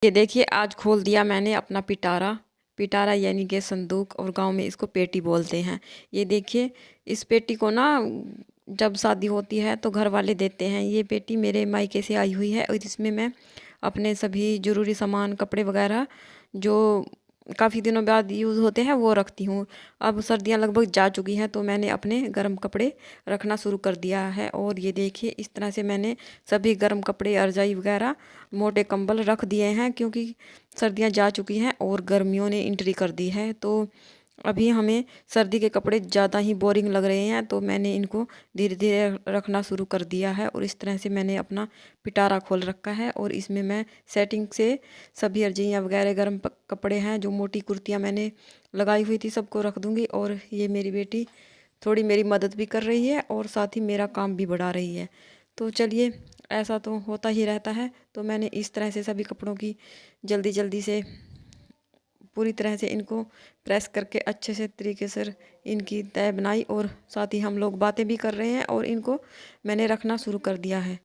ये देखिए आज खोल दिया मैंने अपना पिटारा। पिटारा यानी कि संदूक, और गांव में इसको पेटी बोलते हैं। ये देखिए, इस पेटी को ना जब शादी होती है तो घर वाले देते हैं। ये पेटी मेरे मायके से आई हुई है और इसमें मैं अपने सभी ज़रूरी सामान, कपड़े वगैरह जो काफ़ी दिनों बाद यूज़ होते हैं वो रखती हूँ। अब सर्दियाँ लगभग जा चुकी हैं तो मैंने अपने गर्म कपड़े रखना शुरू कर दिया है। और ये देखिए, इस तरह से मैंने सभी गर्म कपड़े, रजाई वगैरह, मोटे कंबल रख दिए हैं, क्योंकि सर्दियाँ जा चुकी हैं और गर्मियों ने एंट्री कर दी है। तो अभी हमें सर्दी के कपड़े ज़्यादा ही बोरिंग लग रहे हैं, तो मैंने इनको धीरे धीरे रखना शुरू कर दिया है। और इस तरह से मैंने अपना पिटारा खोल रखा है और इसमें मैं सेटिंग से सभी अर्जियाँ वगैरह, गर्म कपड़े हैं, जो मोटी कुर्तियाँ मैंने लगाई हुई थी, सबको रख दूँगी। और ये मेरी बेटी थोड़ी मेरी मदद भी कर रही है और साथ ही मेरा काम भी बढ़ा रही है। तो चलिए, ऐसा तो होता ही रहता है। तो मैंने इस तरह से सभी कपड़ों की जल्दी जल्दी से पूरी तरह से इनको प्रेस करके अच्छे से तरीके से इनकी तय बनाई, और साथ ही हम लोग बातें भी कर रहे हैं और इनको मैंने रखना शुरू कर दिया है।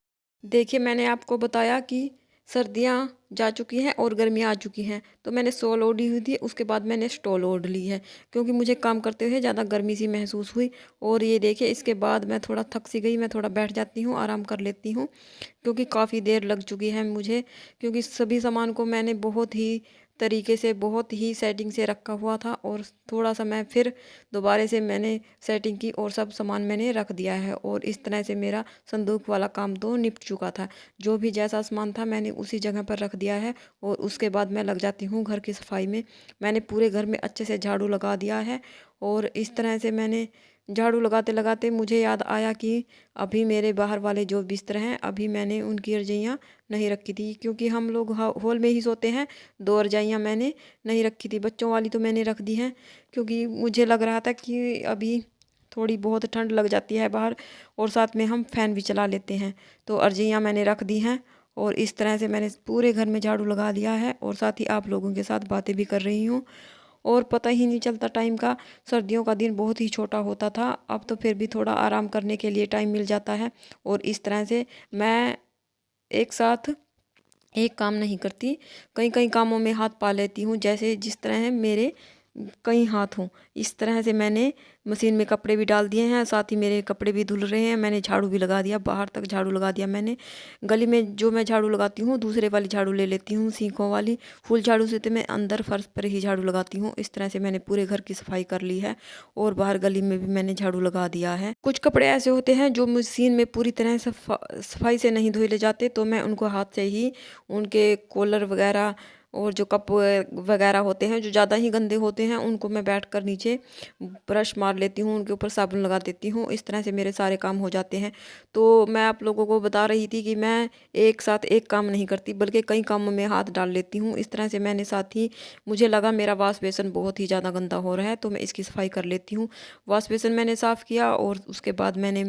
देखिए, मैंने आपको बताया कि सर्दियाँ जा चुकी हैं और गर्मियाँ आ चुकी हैं, तो मैंने शॉल ओढ़ी हुई थी, उसके बाद मैंने स्टॉल ओढ़ ली है, क्योंकि मुझे काम करते हुए ज़्यादा गर्मी सी महसूस हुई। और ये देखिए, इसके बाद मैं थोड़ा थक सी गई, मैं थोड़ा बैठ जाती हूँ, आराम कर लेती हूँ, क्योंकि काफ़ी देर लग चुकी है मुझे, क्योंकि सभी सामान को मैंने बहुत ही तरीके से, बहुत ही सेटिंग से रखा हुआ था। और थोड़ा सा मैं फिर दोबारा से मैंने सेटिंग की और सब सामान मैंने रख दिया है। और इस तरह से मेरा संदूक वाला काम तो निपट चुका था। जो भी जैसा सामान था मैंने उसी जगह पर रख दिया है, और उसके बाद मैं लग जाती हूँ घर की सफाई में। मैंने पूरे घर में अच्छे से झाड़ू लगा दिया है। और इस तरह से मैंने झाड़ू लगाते लगाते मुझे याद आया कि अभी मेरे बाहर वाले जो बिस्तर हैं, अभी मैंने उनकी रजाइयाँ नहीं रखी थी, क्योंकि हम लोग हॉल में ही सोते हैं। दो रजाइयाँ मैंने नहीं रखी थी, बच्चों वाली तो मैंने रख दी हैं, क्योंकि मुझे लग रहा था कि अभी थोड़ी बहुत ठंड लग जाती है बाहर, और साथ में हम फैन भी चला लेते हैं। तो अर्जियाँ मैंने रख दी हैं, और इस तरह से मैंने पूरे घर में झाड़ू लगा दिया है, और साथ ही आप लोगों के साथ बातें भी कर रही हूँ। और पता ही नहीं चलता टाइम का। सर्दियों का दिन बहुत ही छोटा होता था, अब तो फिर भी थोड़ा आराम करने के लिए टाइम मिल जाता है। और इस तरह से मैं एक साथ एक काम नहीं करती, कई कई कामों में हाथ पा लेती हूँ, जैसे जिस तरह है मेरे कई हाथ हों। इस तरह से मैंने मशीन में कपड़े भी डाल दिए हैं, साथ ही मेरे कपड़े भी धुल रहे हैं। मैंने झाड़ू भी लगा दिया, बाहर तक झाड़ू लगा दिया मैंने। गली में जो मैं झाड़ू लगाती हूँ, दूसरे वाली झाड़ू ले लेती हूँ, सीखों वाली। फुल झाड़ू से तो मैं अंदर फर्श पर ही झाड़ू लगाती हूँ। इस तरह से मैंने पूरे घर की सफाई कर ली है, और बाहर गली में भी मैंने झाड़ू लगा दिया है। कुछ कपड़े ऐसे होते हैं जो मशीन में पूरी तरह से सफाई से नहीं धोए ले जाते, तो मैं उनको हाथ से ही उनके कॉलर वगैरह और जो कप वगैरह होते हैं जो ज़्यादा ही गंदे होते हैं, उनको मैं बैठकर नीचे ब्रश मार लेती हूँ, उनके ऊपर साबुन लगा देती हूँ। इस तरह से मेरे सारे काम हो जाते हैं। तो मैं आप लोगों को बता रही थी कि मैं एक साथ एक काम नहीं करती, बल्कि कई कामों में हाथ डाल लेती हूँ। इस तरह से मैंने, साथ ही मुझे लगा मेरा वॉश बेसन बहुत ही ज़्यादा गंदा हो रहा है, तो मैं इसकी सफाई कर लेती हूँ। वॉश बेसन मैंने साफ़ किया, और उसके बाद मैंने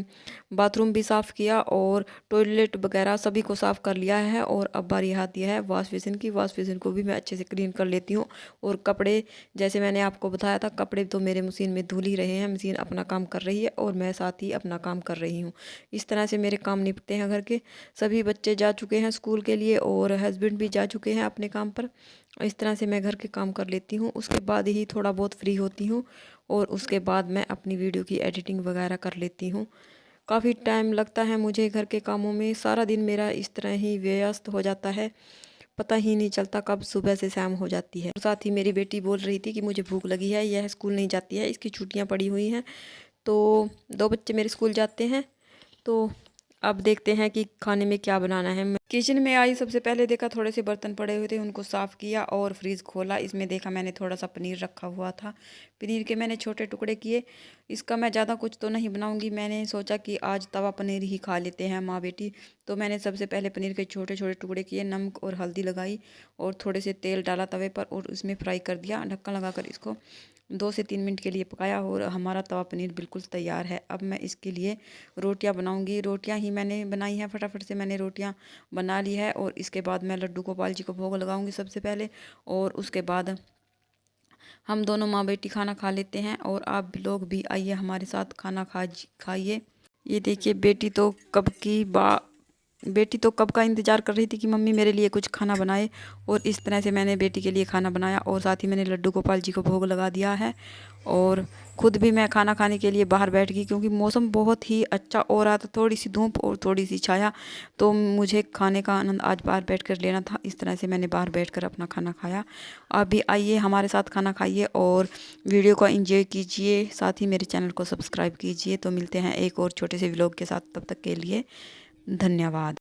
बाथरूम भी साफ़ किया, और टॉयलेट वगैरह सभी को साफ़ कर लिया है। और अब बारी आती है वॉश बेसिन की। वॉश बेसिन को भी मैं अच्छे से क्लीन कर लेती हूँ। और कपड़े, जैसे मैंने आपको बताया था, कपड़े तो मेरे मशीन में धुल ही रहे हैं, मशीन अपना काम कर रही है और मैं साथ ही अपना काम कर रही हूँ। इस तरह से मेरे काम निपटते हैं घर के। सभी बच्चे जा चुके हैं स्कूल के लिए, और हस्बैंड भी जा चुके हैं अपने काम पर। इस तरह से मैं घर के काम कर लेती हूँ, उसके बाद ही थोड़ा बहुत फ्री होती हूँ, और उसके बाद मैं अपनी वीडियो की एडिटिंग वगैरह कर लेती हूँ। काफ़ी टाइम लगता है मुझे घर के कामों में। सारा दिन मेरा इस तरह ही व्यस्त हो जाता है, पता ही नहीं चलता कब सुबह से शाम हो जाती है। साथ ही मेरी बेटी बोल रही थी कि मुझे भूख लगी है, यह स्कूल नहीं जाती है, इसकी छुट्टियां पड़ी हुई हैं। तो दो बच्चे मेरे स्कूल जाते हैं। तो अब देखते हैं कि खाने में क्या बनाना है। मैं किचन में आई, सबसे पहले देखा थोड़े से बर्तन पड़े हुए थे, उनको साफ़ किया और फ्रीज़ खोला। इसमें देखा मैंने थोड़ा सा पनीर रखा हुआ था। पनीर के मैंने छोटे टुकड़े किए। इसका मैं ज़्यादा कुछ तो नहीं बनाऊंगी, मैंने सोचा कि आज तवा पनीर ही खा लेते हैं माँ बेटी। तो मैंने सबसे पहले पनीर के छोटे छोटे टुकड़े किए, नमक और हल्दी लगाई, और थोड़े से तेल डाला तवे पर, और उसमें फ्राई कर दिया। ढक्कन लगाकर इसको 2 से 3 मिनट के लिए पकाया, और हमारा तवा पनीर बिल्कुल तैयार है। अब मैं इसके लिए रोटियां बनाऊंगी। रोटियां ही मैंने बनाई हैं, फटाफट से मैंने रोटियां बना ली है। और इसके बाद मैं लड्डू गोपाल जी को भोग लगाऊंगी सबसे पहले, और उसके बाद हम दोनों माँ बेटी खाना खा लेते हैं। और आप लोग भी आइए हमारे साथ खाना खाइए। ये देखिए, बेटी तो कब की बेटी तो कब का इंतज़ार कर रही थी कि मम्मी मेरे लिए कुछ खाना बनाए, और इस तरह से मैंने बेटी के लिए खाना बनाया। और साथ ही मैंने लड्डू गोपाल जी को भोग लगा दिया है, और ख़ुद भी मैं खाना खाने के लिए बाहर बैठ गई, क्योंकि मौसम बहुत ही अच्छा हो रहा था, थोड़ी सी धूप और थोड़ी सी छाया, तो मुझे खाने का आनंद आज बाहर बैठकर लेना था। इस तरह से मैंने बाहर बैठकर अपना खाना खाया। आप भी आइए हमारे साथ खाना खाइए और वीडियो को एंजॉय कीजिए, साथ ही मेरे चैनल को सब्सक्राइब कीजिए। तो मिलते हैं एक और छोटे से व्लॉग के साथ, तब तक के लिए धन्यवाद।